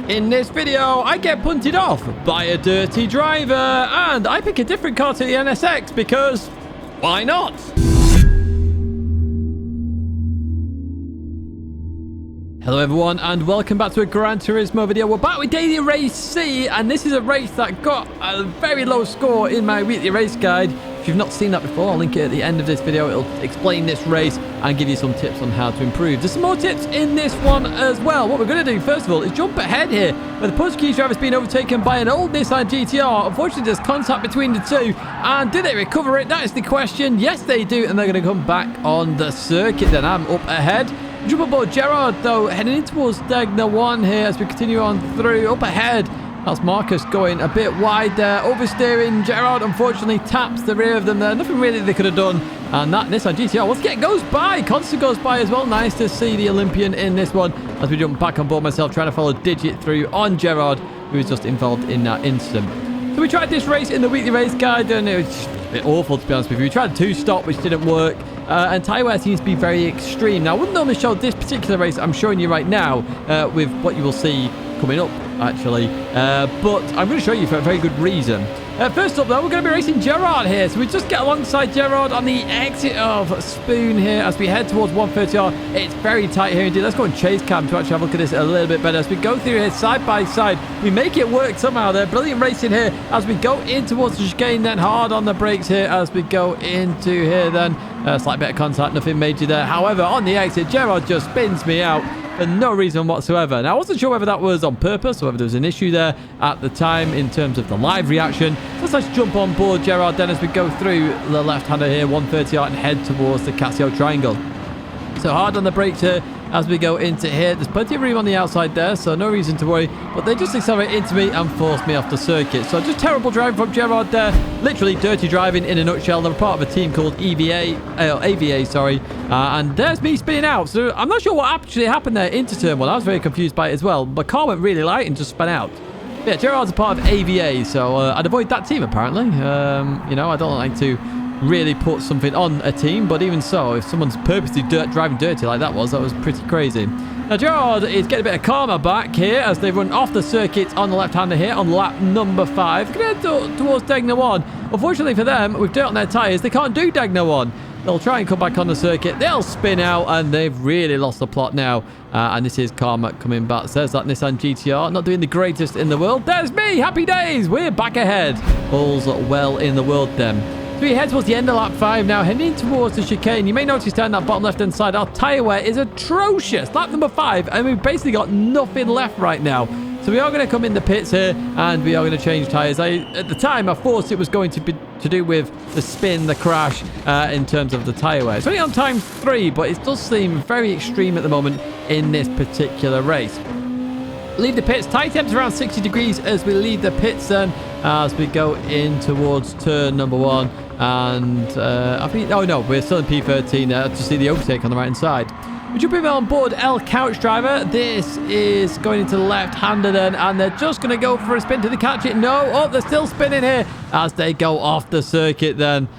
In this video, I get punted off by a dirty driver, and I pick a different car to the NSX because why not? Hello everyone, and welcome back to a Gran Turismo video. We're back with Daily Race C, and this is a race that got a very low score in my weekly race guide. If you've not seen that before, I'll link it at the end of this video. It'll explain this race and give you some tips on how to improve. There's some more tips in this one as well. What we're going to do, first of all, is jump ahead here, where the Portuguese driver's been overtaken by an old Nissan GTR. Unfortunately, there's contact between the two, and do they recover it? That is the question. Yes, they do, and they're going to come back on the circuit. Then I'm up ahead. Jump aboard Gerard, though, heading in towards Tidgney 1 here as we continue on through. Up ahead, that's Marcus going a bit wide there. Oversteering, Gerard unfortunately taps the rear of them there. Nothing really they could have done. And that Nissan GTR, once again, goes by. Constant goes by as well. Nice to see the Olympian in this one as we jump back on board myself, trying to follow Digit through on Gerard, who was just involved in that incident. So we tried this race in the weekly race guide, and it was just a bit awful, to be honest with you. We tried 2-stop, which didn't work. And tyre wear seems to be very extreme. Now, I wouldn't normally show this particular race I'm showing you right now with what you will see coming up, actually. But I'm going to show you for a very good reason. First up, though, we're going to be racing Gerard here. So we just get alongside Gerard on the exit of Spoon here as we head towards 130R. It's very tight here indeed. Let's go and chase cam to actually have a look at this a little bit better. As we go through here side by side, we make it work somehow there. Brilliant racing here as we go in towards the chicane, then hard on the brakes here as we go into here then. Slight bit of contact, nothing major there. However, on the exit, Gerard just spins me out for no reason whatsoever. Now, I wasn't sure whether that was on purpose or whether there was an issue there at the time in terms of the live reaction. So let's jump on board Gerard then as we go through the left-hander here, 130R, and head towards the Casio Triangle. So hard on the brakes here as we go into here. There's plenty of room on the outside there, so no reason to worry. But they just accelerate into me and force me off the circuit. So just terrible driving from Gerard there. Literally dirty driving in a nutshell. They're part of a team called AVA, sorry. And there's me spinning out. So I'm not sure what actually happened there into turn one. I was very confused by it as well. My car went really light and just spun out. Yeah, Gerard's a part of AVA, so I'd avoid that team apparently. You know, I don't like to really put something on a team, but even so, if someone's purposely driving dirty like that was pretty crazy. Now Gerard is getting a bit of karma back here as they run off the circuit on the left-hander here on lap number 5. Going to head towards Tidgney 1. Unfortunately for them, with dirt on their tyres, they can't do Tidgney 1. They'll try and come back on the circuit. They'll spin out, and they've really lost the plot now. And this is karma coming back. Says that Nissan GTR, not doing the greatest in the world. There's me! Happy days! We're back ahead. All's well in the world then. So we head towards the end of lap 5 now, heading towards the chicane. You may notice down that bottom left-hand side, our tyre wear is atrocious. Lap number 5, and we've basically got nothing left right now. So we are going to come in the pits here, and we are going to change tyres. At the time, I thought it was going to be to do with the spin, the crash, in terms of the tyre wear. It's only on time 3, but it does seem very extreme at the moment in this particular race. Leave the pits. Tyre temps around 60 degrees as we leave the pits then, as we go in towards turn number 1. And I think, oh no, we're still in P13 there to see the overtake on the right hand side. We're jumping on board El Couch Driver. This is going into the left-hander then, and they're just going to go for a spin. Do they catch it? No. Oh, they're still spinning here as they go off the circuit then.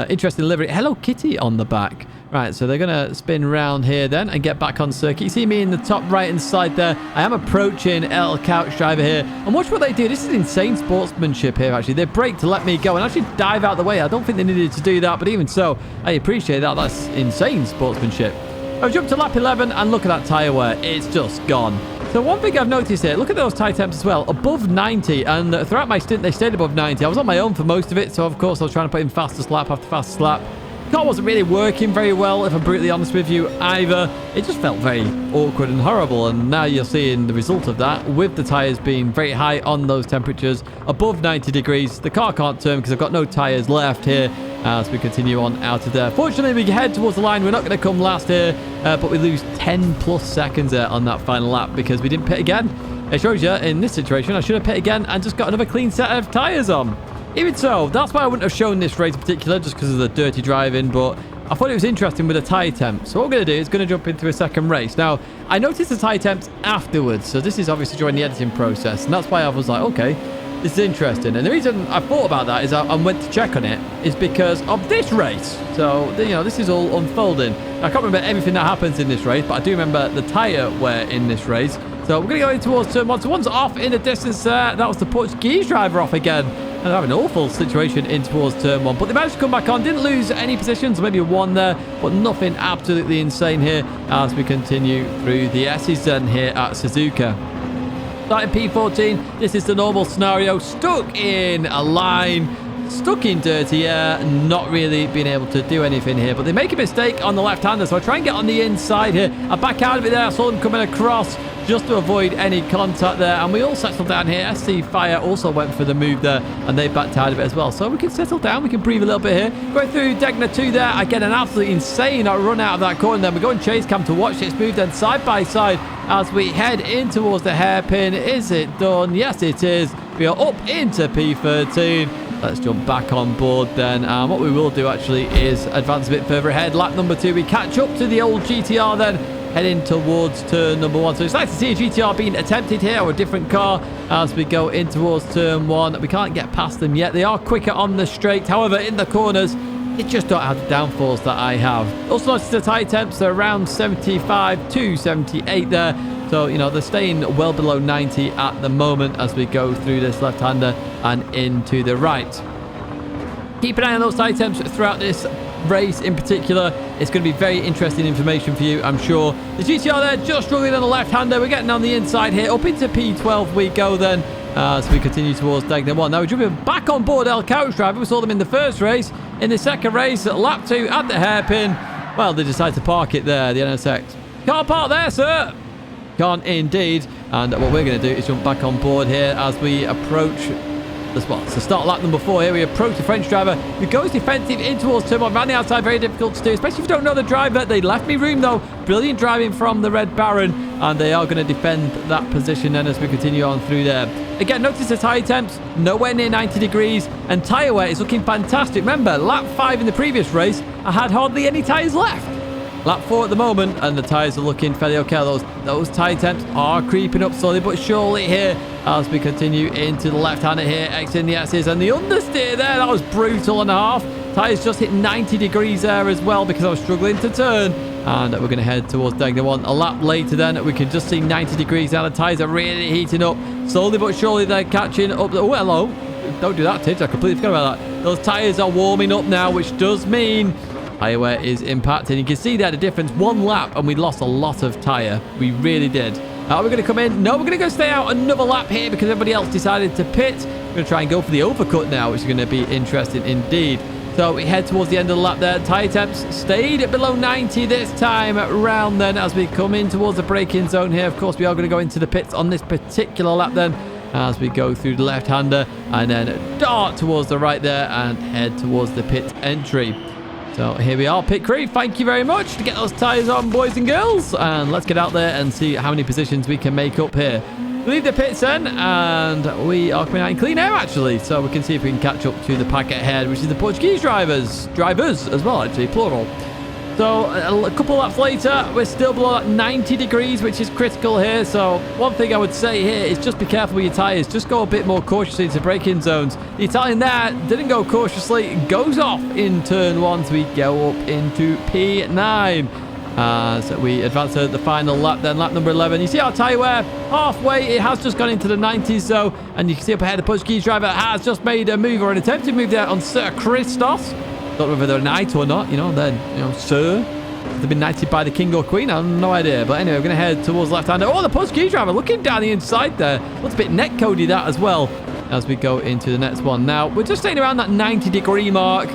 Interesting livery. Hello Kitty on the back. Right, so they're going to spin round here then and get back on circuit. You see me in the top right-hand side there. I am approaching El Couch Driver here. And watch what they do. This is insane sportsmanship here, actually. They brake to let me go and actually dive out the way. I don't think they needed to do that, but even so, I appreciate that. That's insane sportsmanship. I've jumped to lap 11, and look at that tyre wear. It's just gone. So one thing I've noticed here, look at those tyre temps as well, above 90, and throughout my stint, they stayed above 90. I was on my own for most of it, so of course I was trying to put in fastest lap after fastest lap. The car wasn't really working very well, if I'm brutally honest with you, either. It just felt very awkward and horrible, and now you're seeing the result of that, with the tyres being very high on those temperatures, above 90 degrees. The car can't turn because I've got no tyres left here as we continue on out of there. Fortunately, we head towards the line. We're not going to come last here, but we lose 10 plus seconds there on that final lap because we didn't pit again. It shows you, in this situation, I should have pit again and just got another clean set of tyres on. Even so, that's why I wouldn't have shown this race in particular, just because of the dirty driving, but I thought it was interesting with the tyre temp. So what we're going to do is going to jump into a second race. Now, I noticed the tyre temps afterwards, so this is obviously during the editing process, and that's why I was like, okay, this is interesting. And the reason I thought about that is I went to check on it is because of this race. So, you know, this is all unfolding. I can't remember everything that happens in this race, but I do remember the tyre wear in this race. So we're going to go in towards turn 1. So one's off in the distance there. That was the Portuguese driver off again. And they have an awful situation in towards turn 1. But they managed to come back on. Didn't lose any positions. Maybe one there. But nothing absolutely insane here as we continue through the S's then here at Suzuka. Starting P14. This is the normal scenario. Stuck in a line. Stuck in dirty air, not really being able to do anything here, but they make a mistake on the left-hander, so I try and get on the inside here. I back out of it there. I saw them coming across just to avoid any contact there, and we all settled down here. SC Fire also went for the move there, and they backed out of it as well, so we can settle down. We can breathe a little bit here. Going through Tidgney 2 there, I get an absolutely insane run out of that corner. Then we go and chase cam to watch this move then side by side as we head in towards the hairpin. Is it done? Yes, it is. We are up into P13. Let's jump back on board then. What we will do actually is advance a bit further ahead. Lap number 2, we catch up to the old GTR then, heading towards turn number 1. So it's nice to see a GTR being attempted here, or a different car, as we go in towards turn 1. We can't get past them yet. They are quicker on the straight. However, in the corners, it just don't have the downforce that I have. Also notice the tyre temps are around 75 to 78 there. So, you know, they're staying well below 90 at the moment as we go through this left-hander and into the right. Keep an eye on those tyre temps throughout this race in particular. It's going to be very interesting information for you, I'm sure. The GTR there just struggling on the left-hander. We're getting on the inside here. Up into P12 we go then as we continue towards Tidgney 1. Now we're jumping back on board El Couch Driver. We saw them in the first race. In the second race, at lap 2 at the hairpin, well, they decided to park it there, the NSX. Can't park there, sir. Can't indeed. And what we're going to do is jump back on board here as we approach the spot. So start lap number 4 here. We approach the French driver who goes defensive in towards turn 1. Around the outside, very difficult to do, especially if you don't know the driver. They left me room though. Brilliant driving from the Red Baron, and they are going to defend that position then as we continue on through there. Again, notice the tyre temps nowhere near 90 degrees, and tyre wear is looking fantastic. Remember, lap 5 in the previous race, I had hardly any tyres left. Lap 4 at the moment, and the tyres are looking fairly okay. Those tyre temps are creeping up slowly but surely here as we continue into the left-hander here, exiting the S's, and the understeer there, that was brutal and a half. Tyres just hit 90 degrees there as well because I was struggling to turn. And we're going to head towards Tidgney 1. A lap later then, we can just see 90 degrees now. The tyres are really heating up. Slowly but surely they're catching up. Oh, hello. Don't do that, Tidge. I completely forgot about that. Those tyres are warming up now, which does mean tyre wear is impacted. You can see there the difference. One lap and we lost a lot of tyre. We really did. Are we going to come in? No, we're going to go stay out another lap here because everybody else decided to pit. We're going to try and go for the overcut now, which is going to be interesting indeed. So we head towards the end of the lap there. Tyre temps stayed below 90 this time round then as we come in towards the braking zone here. Of course, we are going to go into the pits on this particular lap then as we go through the left-hander and then dart towards the right there and head towards the pit entry. So here we are, pit crew. Thank you very much to get those tyres on, boys and girls. And let's get out there and see how many positions we can make up here. We leave the pits then, and we are coming out in clean air, actually. So we can see if we can catch up to the pack ahead, which is the Portuguese drivers as well, actually, plural. So a couple laps later, we're still below that 90 degrees, which is critical here. So one thing I would say here is just be careful with your tyres. Just go a bit more cautiously into braking zones. The Italian there didn't go cautiously. Goes off in turn 1, so we go up into P9. As we advance to the final lap then, lap number 11. You see our tyre wear halfway. It has just gone into the 90s though. And you can see up ahead the Portuguese driver has just made a move, or an attempted move there on Sir Christos. Don't know whether they're knight or not, sir. Have they been knighted by the king or queen? I have no idea. But anyway, we're going to head towards left-hander. Oh, the Portuguese driver looking down the inside there. Looks a bit netcody that as well as we go into the next one. Now, we're just staying around that 90-degree mark,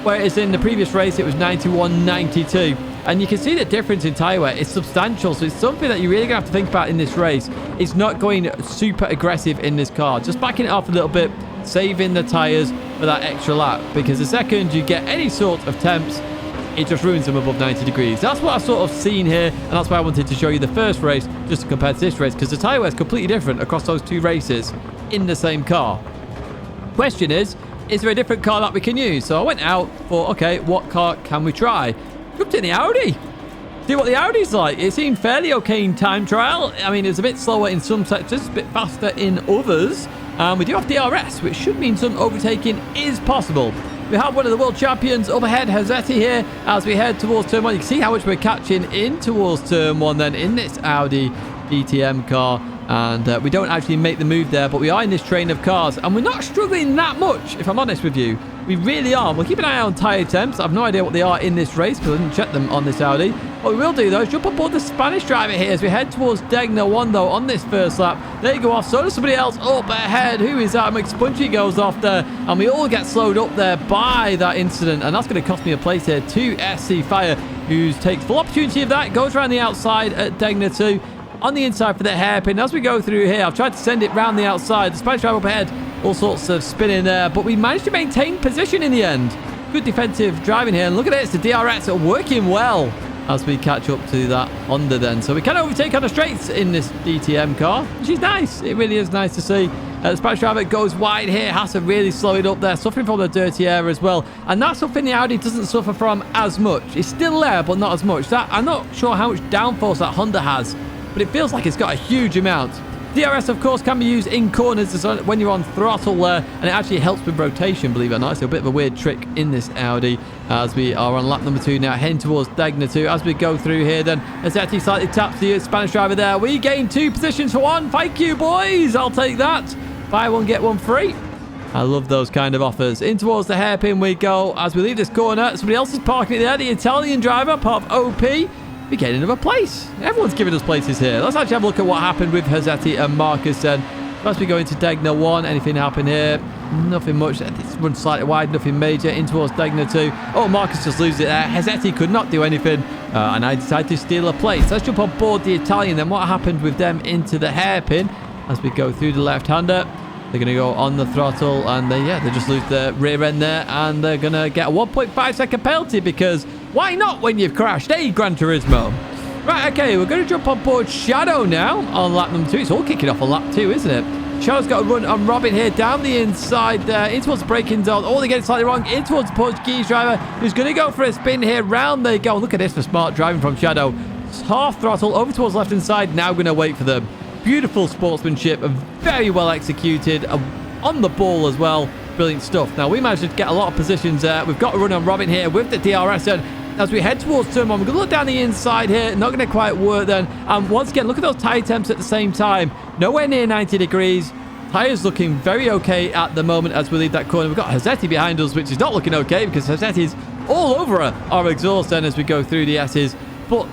whereas in the previous race it was 91, 92. And you can see the difference in tyre wear. It's substantial, so it's something that you're really going to have to think about in this race. It's not going super aggressive in this car. Just backing it off a little bit, saving the tyres for that extra lap. Because the second you get any sort of temps, it just ruins them above 90 degrees. That's what I've sort of seen here, and that's why I wanted to show you the first race, just to compare to this race, because the tyre wear is completely different across those two races in the same car. Question is there a different car that we can use? So I went out for, okay, what car can we try? Jumped in the Audi. See what the Audi's like. It seemed fairly okay in time trial. I mean, it's a bit slower in some sectors, a bit faster in others. We do have DRS, which should mean some overtaking is possible. We have one of the world champions up ahead, Hazzetti here, as we head towards turn 1. You can see how much we're catching in towards turn 1 then in this Audi DTM car. And we don't actually make the move there, but we are in this train of cars. And we're not struggling that much, if I'm honest with you. We really are. We'll keep an eye on tyre temps. I have no idea what they are in this race because I didn't check them on this Audi. What we will do, though, is jump on board the Spanish driver here as we head towards Tidgney 1, though, on this first lap. There you go off. So does somebody else up ahead. Who is that? McSpunchy goes off there. And we all get slowed up there by that incident. And that's going to cost me a place here to SC Fire, who takes full opportunity of that. Goes around the outside at Tidgney 2. On the inside for the hairpin. As we go through here, I've tried to send it round the outside. The Spanish driver up ahead. All sorts of spinning there. But we managed to maintain position in the end. Good defensive driving here. And look at this. The DRS are working well as we catch up to that Honda then. So we can overtake on the straights in this DTM car, which is nice. It really is nice to see. The Spanish driver goes wide here. Has to really slow it up there. Suffering from the dirty air as well. And that's something the Audi doesn't suffer from as much. It's still there, but not as much. I'm not sure how much downforce that Honda has, but it feels like it's got a huge amount. DRS, of course, can be used in corners when you're on throttle there, and it actually helps with rotation, believe it or not. It's a bit of a weird trick in this Audi as we are on lap number 2 now, heading towards Tidgney 2. As we go through here, then Azzetti slightly taps the Spanish driver there. We gain 2 positions for 1. Thank you, boys. I'll take that. Buy one, get one free. I love those kind of offers. In towards the hairpin we go as we leave this corner. Somebody else is parking it there. The Italian driver, part of OP. We get another place. Everyone's giving us places here. Let's actually have a look at what happened with Azzetti and Marcus then. As we go into Tidgney 1, anything happen here? Nothing much. It's run slightly wide, nothing major. In towards Tidgney 2. Oh, Marcus just loses it there. Azzetti could not do anything. And I decided to steal a place. Let's jump on board the Italian then. What happened with them into the hairpin as we go through the left-hander? They're going to go on the throttle and they just lose the rear end there, and they're going to get a 1.5 second penalty because why not when you've crashed, eh, Gran Turismo? Right, okay, we're going to jump on board Shadow now on lap number 2. It's all kicking off on lap 2, isn't it? Shadow's got a run on Robin here down the inside there, in towards the braking zone. Oh, they get it slightly wrong, in towards the Portuguese driver who's going to go for a spin here. Round they go. Look at this for smart driving from Shadow. It's half throttle over towards left hand side. Now going to wait for them. Beautiful sportsmanship, very well executed, on the ball as well. Brilliant stuff. Now, we managed to get a lot of positions there. We've got a run on Robin here with the DRS, and as we head towards turn 1, we're going to look down the inside here. Not going to quite work then. And once again, look at those tyre temps at the same time. Nowhere near 90 degrees. Tyres looking very okay at the moment as we leave that corner. We've got Azzetti behind us, which is not looking okay because Azzetti's all over our exhaust then as we go through the S's. But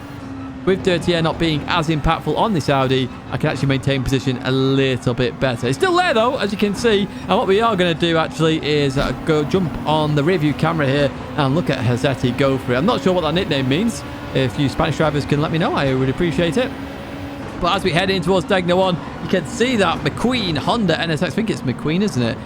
with dirty air not being as impactful on this Audi, I can actually maintain position a little bit better. It's still there though, as you can see. And what we are going to do actually is go jump on the rear view camera here and look at Azzetti go for it. I'm not sure what that nickname means. If you Spanish drivers can let me know, I would appreciate it. But as we head in towards Tidgney 1, you can see that McQueen Honda NSX, I think it's McQueen, isn't it?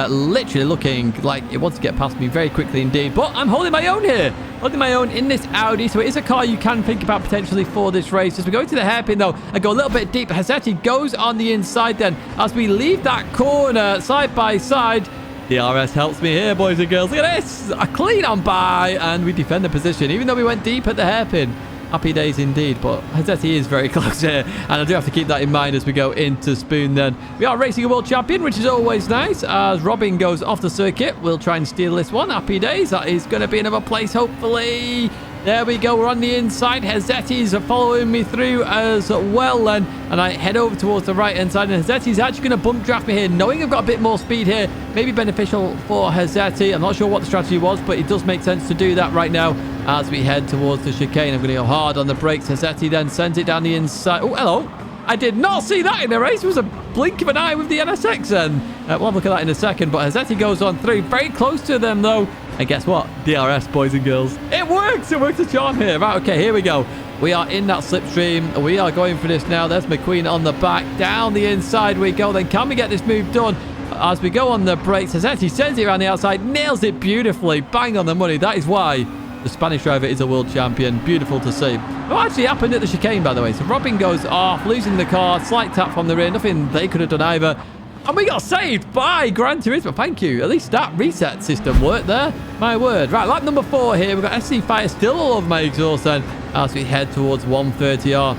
Literally looking like it wants to get past me very quickly indeed. But I'm holding my own here. Holding my own in this Audi. So it is a car you can think about potentially for this race. As we go into the hairpin though, and go a little bit deep, Azzetti goes on the inside then. As we leave that corner side by side, the RS helps me here, boys and girls. Look at this. A clean on by, and we defend the position, even though we went deep at the hairpin. Happy days indeed, but Azzetti is very close here, and I do have to keep that in mind as we go into Spoon then. We are racing a world champion, which is always nice. As Robin goes off the circuit, we'll try and steal this one. Happy days. That is going to be another place, hopefully. There we go. We're on the inside. Azzetti's following me through as well then. And I head over towards the right-hand side. And Azzetti's actually going to bump draft me here, knowing I've got a bit more speed here. Maybe beneficial for Azzetti. I'm not sure what the strategy was, but it does make sense to do that right now as we head towards the chicane. I'm going to go hard on the brakes. Azzetti then sends it down the inside. Oh, hello. I did not see that in the race. It was a blink of an eye with the NSX then. We'll have a look at that in a second. But Azzetti goes on through. Very close to them, though. And guess what? DRS, boys and girls. It works. It works a charm here. Right, okay, here we go. We are in that slipstream. We are going for this now. There's McQueen on the back. Down the inside we go. Then can we get this move done? As we go on the brakes, Azzetti sends it around the outside. Nails it beautifully. Bang on the money. That is why the Spanish driver is a world champion. Beautiful to see. What actually happened at the chicane, by the way? So Robin goes off, losing the car. Slight tap from the rear. Nothing they could have done either. And we got saved by Gran Turismo. Thank you. At least that reset system worked there. My word. Right, lap number 4 here. We've got SC Fire still all over my exhaust then as we head towards 130R.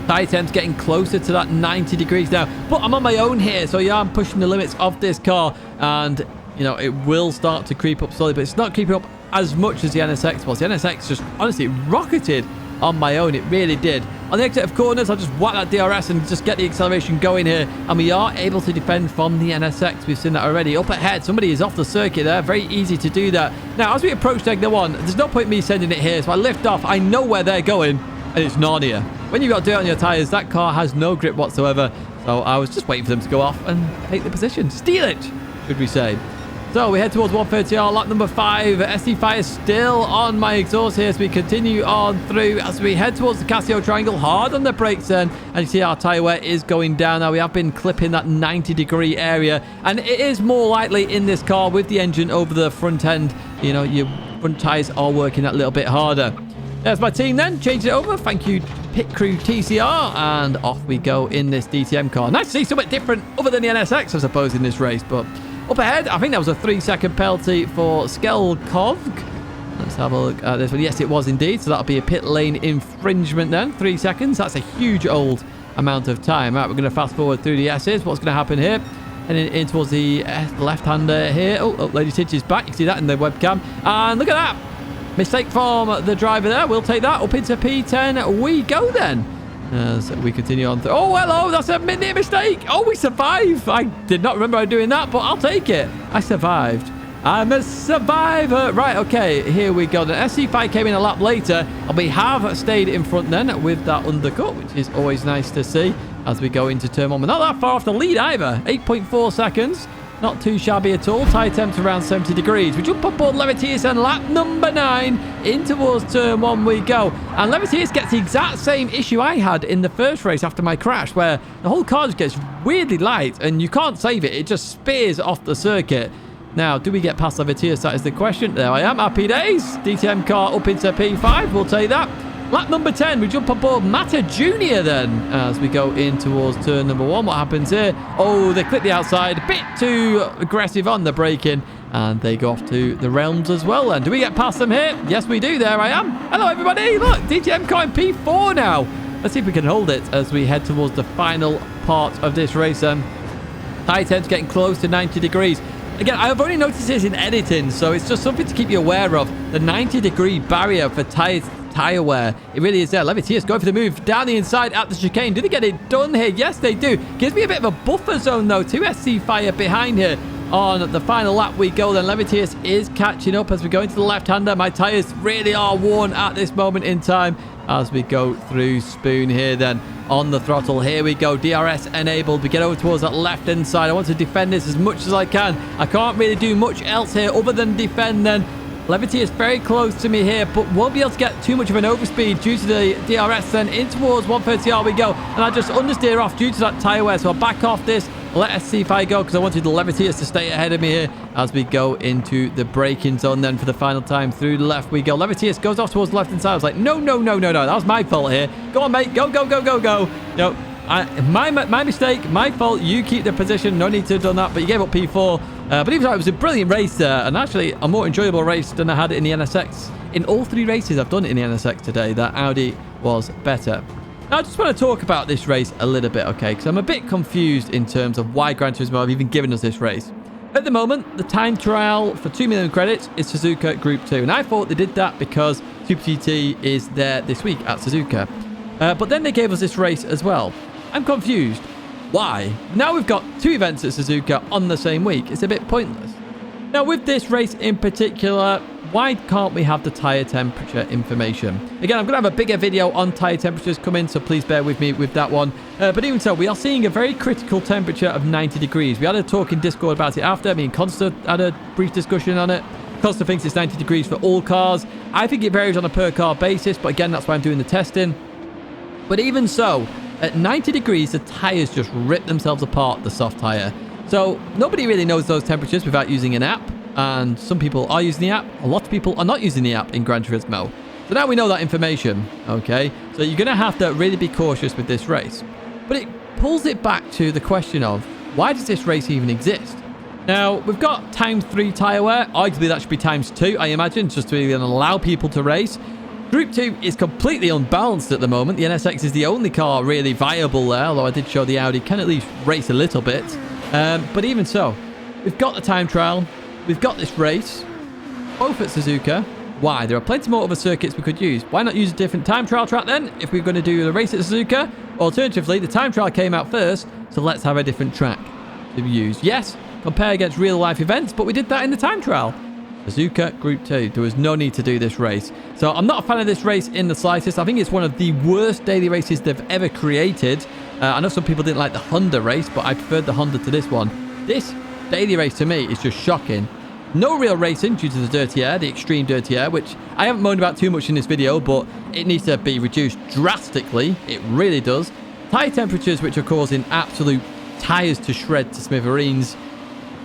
Tyre temps getting closer to that 90 degrees now. But I'm on my own here, so yeah, I'm pushing the limits of this car. And, you know, it will start to creep up slowly, but it's not creeping up as much as the NSX was. The NSX just honestly rocketed on my own. It really did. On the exit of corners, I'll just whack that DRS and just get the acceleration going here. And we are able to defend from the NSX. We've seen that already. Up ahead, somebody is off the circuit there. Very easy to do that. Now, as we approach Tidgney 1, there's no point me sending it here. So I lift off. I know where they're going, and it's Narnia. When you've got dirt on your tyres, that car has no grip whatsoever. So I was just waiting for them to go off and take the position. Steal it, should we say. So we head towards 130R, lap number 5. SC5 is still on my exhaust here as we continue on through as we head towards the Casio triangle. Hard on the brakes then. And you see our tyre wear is going down. Now we have been clipping that 90-degree area. And it is more likely in this car with the engine over the front end. You know, your front tyres are working that little bit harder. There's my team then. Change it over. Thank you, Pit Crew TCR. And off we go in this DTM car. Nice to see something different other than the NSX, I suppose, in this race. But up ahead, I think that was a 3-second penalty for Skelkov. Let's have a look at this one. Yes, it was indeed. So that'll be a pit lane infringement then. 3 seconds. That's a huge old amount of time. Right, we're going to fast forward through the S's. What's going to happen here? Heading in towards the left-hander here. Oh, Lady Tidge is back. You can see that in the webcam. And look at that. Mistake from the driver there. We'll take that. Up into P10 we go then. As we continue on through. Oh, hello. That's a mini mistake. Oh, we survived. I did not remember doing that, but I'll take it. I survived. I'm a survivor. Right, okay. Here we go. The SC5 came in a lap later, and we have stayed in front then with that undercut, which is always nice to see as we go into turn 1. We're not that far off the lead either. 8.4 seconds. Not too shabby at all. Tyre temps around 70 degrees. We jump up board Levitius and lap number 9. In towards turn 1 we go. And Levitius gets the exact same issue I had in the first race after my crash, where the whole car just gets weirdly light and you can't save it. It just spears off the circuit. Now, do we get past Levitius? That is the question. There I am. Happy days. DTM car up into P5. We'll take that. Lap number 10, we jump aboard Mata Jr. then as we go in towards turn number 1. What happens here? Oh, they clip the outside. A bit too aggressive on the braking. And they go off to the realms as well. And do we get past them here? Yes, we do. There I am. Hello, everybody. Look, DTM car in P4 now. Let's see if we can hold it as we head towards the final part of this race. Tyre temps getting close to 90 degrees. Again, I've only noticed this in editing, so it's just something to keep you aware of. The 90-degree barrier for tyre wear. It really is there. Levitius going for the move down the inside at the chicane. Do they get it done here? Yes, they do. Gives me a bit of a buffer zone, though. 2 SC Fire behind here. On the final lap we go then. Levitius is catching up as we go into the left-hander. My tyres really are worn at this moment in time as we go through Spoon here then. On the throttle, here we go. DRS enabled. We get over towards that left-hand side. I want to defend this as much as I can. I can't really do much else here other than defend then. Levity is very close to me here, but won't be able to get too much of an overspeed due to the DRS. Then in towards 130R we go, and I just understeer off due to that tyre wear. So I'll back off this, let us see if I go, because I wanted the Levitius to stay ahead of me here as we go into the braking zone then for the final time. Through the left we go. Levitius goes off towards the left-hand side. I was like, no. That was my fault here. Go on, mate. Go. No, my mistake, my fault. You keep the position. No need to have done that, but you gave up P4. But even though it was a brilliant race there, and actually a more enjoyable race than I had in the NSX. In all 3 races I've done it in the NSX today, that Audi was better. Now, I just want to talk about this race a little bit, okay? Because I'm a bit confused in terms of why Gran Turismo have even given us this race. At the moment, the time trial for 2 million credits is Suzuka Group 2. And I thought they did that because Super GT is there this week at Suzuka. But then they gave us this race as well. I'm confused. Why? Now we've got 2 events at Suzuka on the same week. It's a bit pointless. Now, with this race in particular, why can't we have the tyre temperature information? Again, I'm going to have a bigger video on tyre temperatures coming, so please bear with me with that one. But even so, we are seeing a very critical temperature of 90 degrees. We had a talk in Discord about it after. Me and Consta had a brief discussion on it. Consta thinks it's 90 degrees for all cars. I think it varies on a per car basis, but again, that's why I'm doing the testing. But even so, at 90 degrees, the tyres just rip themselves apart, the soft tyre. So nobody really knows those temperatures without using an app. And some people are using the app. A lot of people are not using the app in Gran Turismo. So now we know that information, okay? So you're going to have to really be cautious with this race. But it pulls it back to the question of, why does this race even exist? Now, we've got ×3 tyre wear. Arguably, that should be ×2, I imagine, just to really allow people to race. Group 2 is completely unbalanced at the moment. The NSX is the only car really viable there, although I did show the Audi can at least race a little bit. But even so, we've got the time trial. We've got this race, both at Suzuka. Why? There are plenty more other circuits we could use. Why not use a different time trial track then, if we're going to do the race at Suzuka? Alternatively, the time trial came out first, so let's have a different track to use. Yes, compare against real-life events, but we did that in the time trial. Suzuka Group 2. There was no need to do this race. So I'm not a fan of this race in the slightest. I think it's one of the worst daily races they've ever created. I know some people didn't like the Honda race, but I preferred the Honda to this one. This daily race to me is just shocking. No real racing due to the dirty air, the extreme dirty air, which I haven't moaned about too much in this video, but it needs to be reduced drastically. It really does. Tyre temperatures, which are causing absolute tyres to shred to smithereens.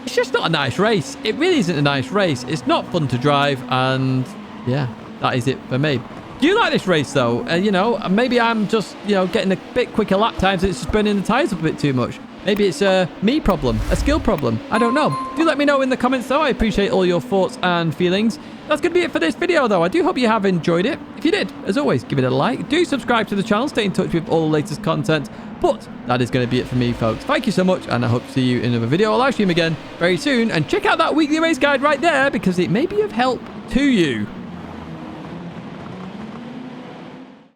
It's just not a nice race. It really isn't a nice race. It's not fun to drive, and yeah, that is it for me. Do you like this race, though? You know, maybe I'm just, you know, getting a bit quicker lap times and it's just burning the tyres up a bit too much. Maybe it's a me problem, a skill problem. I don't know. Do let me know in the comments, though. I appreciate all your thoughts and feelings. That's going to be it for this video, though. I do hope you have enjoyed it. If you did, as always, give it a like. Do subscribe to the channel. Stay in touch with all the latest content. But that is going to be it for me, folks. Thank you so much, and I hope to see you in another video or live stream again very soon. And check out that weekly race guide right there, because it may be of help to you.